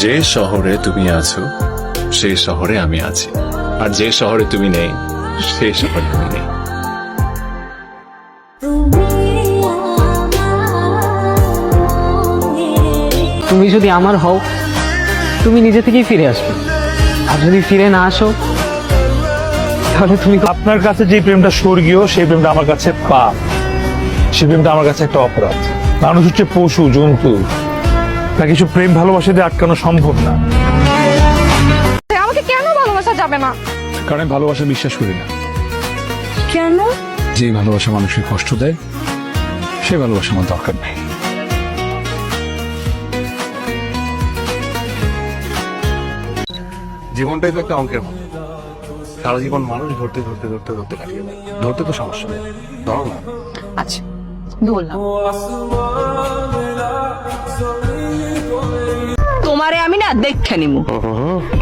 যে শহরে তুমি আছো সেই শহরে আমি আছি, আর যে শহরে তুমি নেই সেই শহরে আমি নেই। তুমি যদি আমার হও, তুমি নিজে থেকেই ফিরে আসবে। আর যদি ফিরে না আসো, তাহলে তুমি আপনার কাছে যে প্রেমটা স্বর্গীয় সেই প্রেমটা আমার কাছে পাপ, সেই প্রেমটা আমার কাছে একটা অপরাধ। মানুষ হচ্ছে পশু জন্তু, তা কিছু প্রেম ভালোবাসা দিয়ে আটকানো সম্ভব না। আমাকে কেন ভালোবাসা যাবে না? কারণ আমি ভালোবাসা বিশ্বাস করি না। কেন? যে ভালোবাসা মানুষকে কষ্ট দেয় সেই ভালোবাসা আমার দরকার নেই। জীবনটাই তো একটা অঙ্কের মতো, সারা জীবন মানুষ ধরতে ধরতে ধরতে ধরতে কাটিয়ে দেয়। ধরতে তো সমস্যা নেই, ধরো না। আচ্ছা বললাম, তোমারে আমি না দেখে নিমু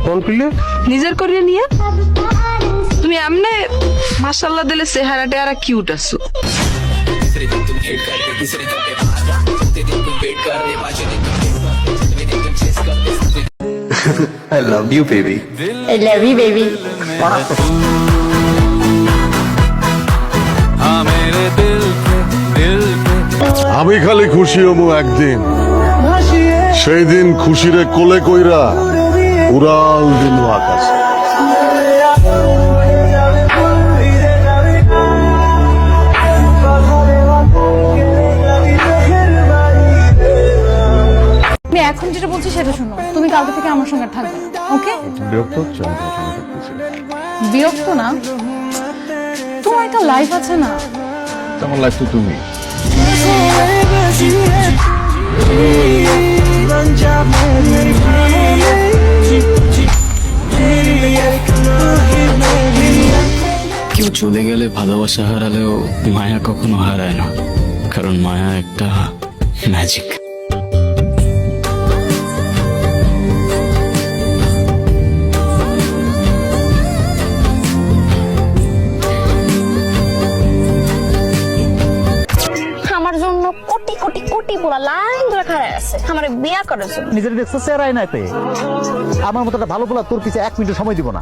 কোন পিলে নিজের করিয়ে নিয়ে। তুমি এমনে মাশাআল্লাহ দিলে চেহারা টেহারা কিউট আছো। I love you, baby. I love you, baby. আমি খালি খুশি হবো একদিন, সেই দিন খুশিরে কোলে কইরা উড়াল দিল আকাশে। আমি এখন যেটা বলছি সেটা শোনো, তুমি কালকে থেকে আমার সঙ্গে থাকবে, ওকে? বিরক্ত হচ্ছে আমি তোমার সঙ্গে থাকতেছি। বিরক্ত না, তোমার একটা লাইফ আছে না? আমার লাইফ তো তুমি। কেউ চলে গেলে ভালোবাসা হারালেও মায়া কখনো হারায় না, কারণ মায়া একটা ম্যাজিক। আমার জন্য কোটি কোটি কোটি পুরা লাইন ধরে খাড়া আছে আমার বিয়া করার জন্য। নিজের দেখছো চেহারাই নাই পেয়ে আমার মতো একটা ভালো পোলা তোর পিছে 1 মিনিট সময় দিব না।